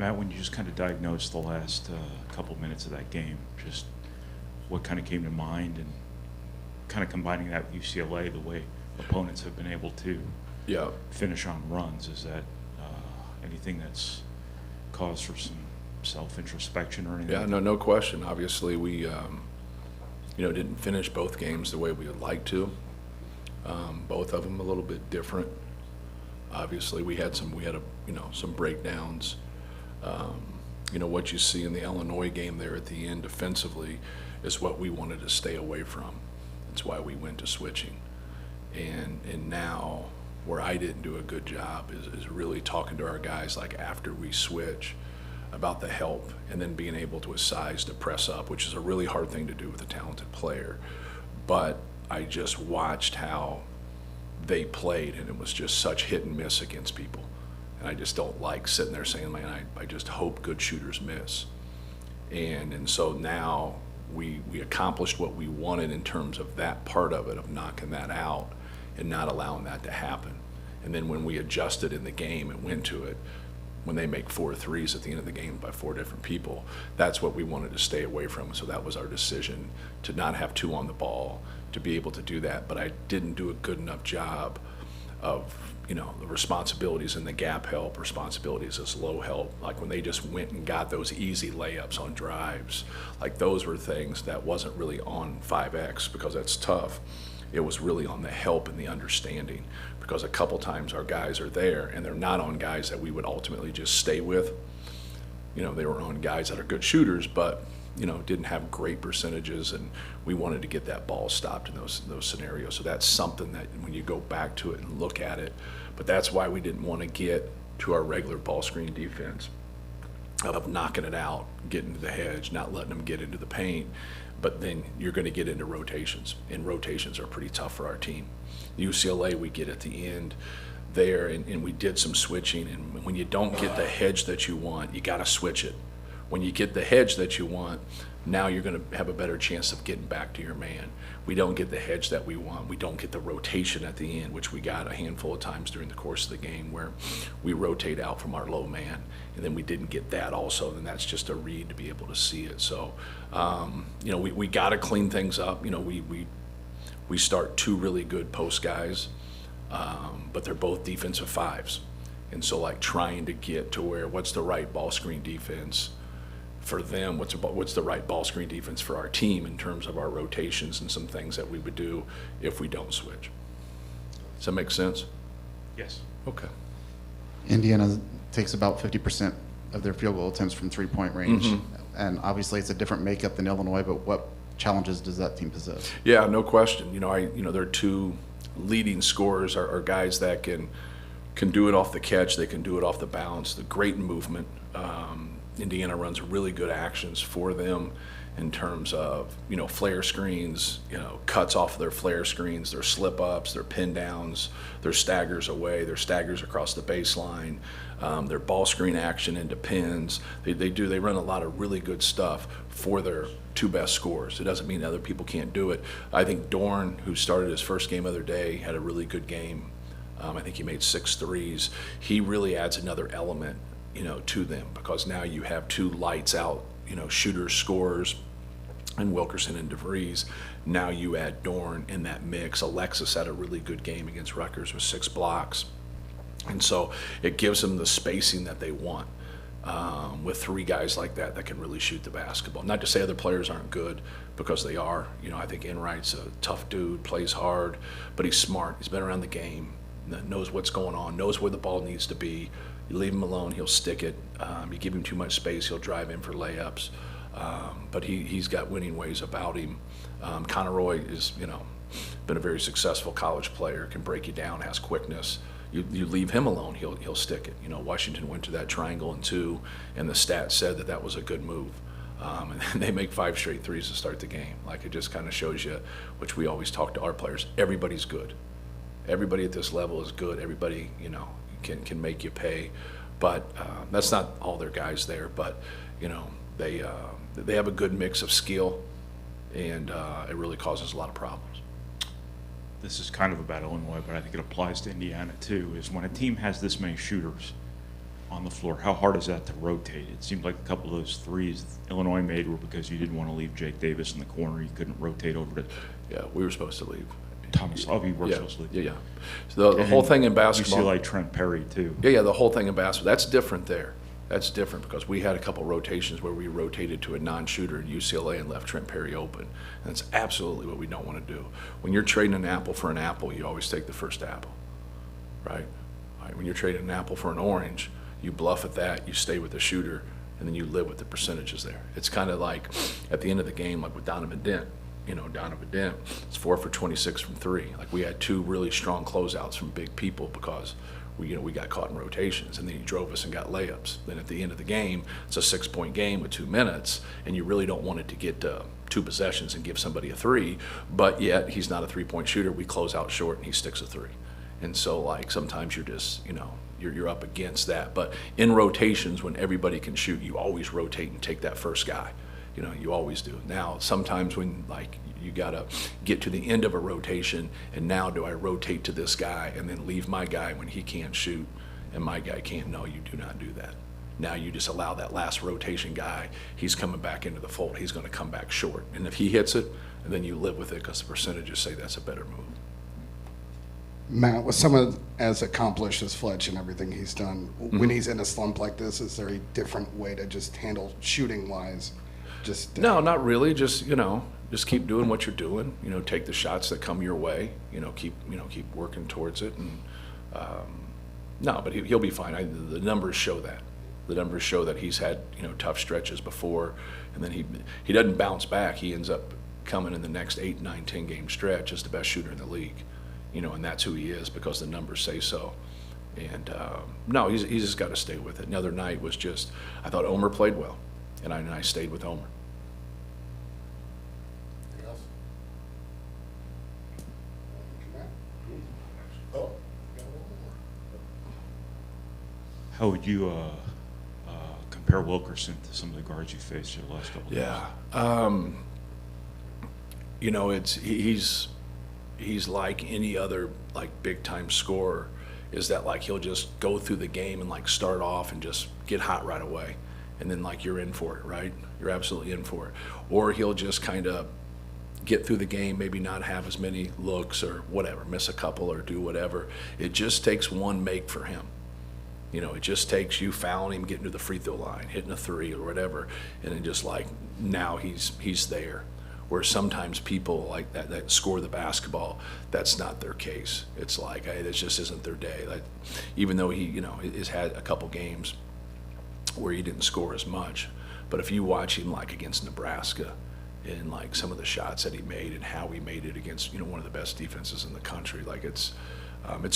Matt, when you just kind of diagnosed the last couple minutes of that game, just what kind of came to mind, and kind of combining that with UCLA, the way opponents have been able to finish on runs, is that anything that's cause for some self-introspection or anything? Yeah, no question. Obviously, we didn't finish both games the way we would like to. Both of them a little bit different. Obviously, we had some breakdowns. What you see in the Illinois game there at the end defensively is what we wanted to stay away from. That's why we went to switching. And now, where I didn't do a good job is really talking to our guys, like after we switch, about the help, and then being able to size to press up, which is a really hard thing to do with a talented player. But I just watched how they played, and it was just such hit and miss against people. And I just don't like sitting there saying, man, I just hope good shooters miss. And so now we accomplished what we wanted in terms of that part of it, of knocking that out and not allowing that to happen. And then when we adjusted in the game and went to it, when they make 4 threes at the end of the game by 4 different people, that's what we wanted to stay away from. So that was our decision, to not have 2 on the ball, to be able to do that. But I didn't do a good enough job of, the responsibilities in the gap help, responsibilities as low help, like when they just went and got those easy layups on drives. Like those were things that wasn't really on 5X, because that's tough. It was really on the help and the understanding, because a couple times our guys are there and they're not on guys that we would ultimately just stay with. They were on guys that are good shooters, but didn't have great percentages, and we wanted to get that ball stopped in those scenarios. So that's something that when you go back to it and look at it, but that's why we didn't want to get to our regular ball screen defense of knocking it out, getting to the hedge, not letting them get into the paint. But then you're going to get into rotations, and rotations are pretty tough for our team. UCLA, we get at the end there, and we did some switching, and when you don't get the hedge that you want, you got to switch it. When you get the hedge that you want, now you're going to have a better chance of getting back to your man. We don't get the hedge that we want. We don't get the rotation at the end, which we got a handful of times during the course of the game, where we rotate out from our low man, and then we didn't get that also, and that's just a read to be able to see it. So, we got to clean things up. We start 2 really good post guys, but they're both defensive 5s. And so, like, trying to get to where, what's the right ball screen defense for them, what's the right ball screen defense for our team in terms of our rotations and some things that we would do if we don't switch. Does that make sense? Yes. Okay. Indiana takes about 50% of their field goal attempts from 3-point range. And obviously it's a different makeup than Illinois, but what challenges does that team possess? Yeah, no question. Their 2 leading scorers are guys that can do it off the catch, they can do it off the bounce, the great movement. Indiana runs really good actions for them in terms of, flare screens, cuts off of their flare screens, their slip ups, their pin downs, their staggers away, their staggers across the baseline, their ball screen action into pins. They run a lot of really good stuff for their 2 best scorers. It doesn't mean other people can't do it. I think Dorn, who started his first game the other day, had a really good game. I think he made 6 threes. He really adds another element, to them, because now you have 2 lights out, shooters, scorers, and Wilkerson and DeVries. Now you add Dorn in that mix. Alexis had a really good game against Rutgers with 6 blocks. And so it gives them the spacing that they want with 3 guys like that can really shoot the basketball. Not to say other players aren't good, because they are. I think Enright's a tough dude, plays hard, but he's smart. He's been around the game, knows what's going on, knows where the ball needs to be. You leave him alone, he'll stick it. You give him too much space, he'll drive in for layups. But he's got winning ways about him. Conroy is, been a very successful college player, can break you down, has quickness. You leave him alone, he'll stick it. Washington went to that triangle in 2, and the stats said that was a good move. And they make 5 straight threes to start the game. Like, it just kind of shows you, which we always talk to our players, everybody's good. Everybody at this level is good. Everybody, can make you pay. But that's not all their guys there. But, they have a good mix of skill, and it really causes a lot of problems. This is kind of about Illinois, but I think it applies to Indiana too, is when a team has this many shooters, on the floor, how hard is that to rotate? It seemed like a couple of those threes Illinois made were because you didn't want to leave Jake Davis in the corner. You couldn't rotate over to Yeah, we were supposed to leave. Thomas. Oh, you were Yeah, supposed to leave. yeah, yeah. So the And whole then thing in basketball. UCLA Trent Perry too. Yeah, the whole thing in basketball, that's different there. That's different because we had a couple rotations where we rotated to a non-shooter in UCLA and left Trent Perry open. And that's absolutely what we don't want to do. When you're trading an apple for an apple, you always take the first apple, right? When you're trading an apple for an orange, you bluff at that, you stay with the shooter, and then you live with the percentages there. It's kind of like at the end of the game, like with Donovan Dent. Donovan Dent, it's 4 for 26 from 3. Like we had 2 really strong closeouts from big people because we got caught in rotations, and then he drove us and got layups. Then at the end of the game, it's a 6-point game with 2 minutes, and you really don't want it to get 2 possessions and give somebody a 3, but yet he's not a 3-point shooter. We close out short, and he sticks a 3. And so, like, sometimes you're just, you're up against that. But in rotations, when everybody can shoot, you always rotate and take that first guy. You always do. Now, sometimes when, like, you got to get to the end of a rotation, and now do I rotate to this guy and then leave my guy when he can't shoot and my guy can't? No, you do not do that. Now you just allow that last rotation guy, he's coming back into the fold. He's going to come back short. And if he hits it, then you live with it because the percentages say that's a better move. Matt, with someone as accomplished as Fletch and everything he's done, when he's in a slump like this, is there a different way to just handle shooting-wise? No, not really. Just just keep doing what you're doing. Take the shots that come your way. Keep working towards it. And no, but he'll be fine. The numbers show that. The numbers show that he's had tough stretches before, and then he doesn't bounce back. He ends up coming in the next 8, 9, 10 game stretch as the best shooter in the league. And that's who he is because the numbers say so. And no, he's just got to stay with it. Another night was just, I thought Omer played well, and I stayed with Omer. How would you compare Wilkerson to some of the guards you faced your last couple of Yeah. He's like any other like big time scorer, is that like he'll just go through the game and like start off and just get hot right away, and then like you're in for it, right? You're absolutely in for it. Or he'll just kind of get through the game, maybe not have as many looks or whatever, miss a couple or do whatever. It just takes one make for him. It just takes you fouling him, getting to the free throw line, hitting a 3 or whatever, and then just like now he's there. Where sometimes people like that score the basketball, that's not their case. It's like, hey, this just isn't their day. Like, even though he has had a couple games where he didn't score as much, but if you watch him like against Nebraska and like some of the shots that he made and how he made it against one of the best defenses in the country, like it's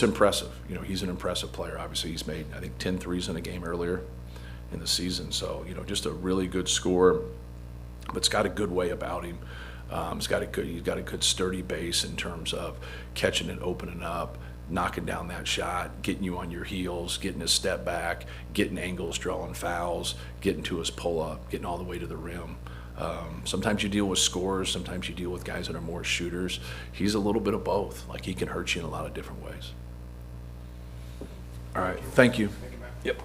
impressive. He's an impressive player. Obviously, he's made I think 10 threes in a game earlier in the season. So just a really good scorer, but it's got a good way about him. He's got a good sturdy base in terms of catching it, opening up, knocking down that shot, getting you on your heels, getting his step back, getting angles, drawing fouls, getting to his pull up, getting all the way to the rim. Sometimes you deal with scorers, sometimes you deal with guys that are more shooters. He's a little bit of both. Like he can hurt you in a lot of different ways. All right, thank you. Thank you, Matt. Yep.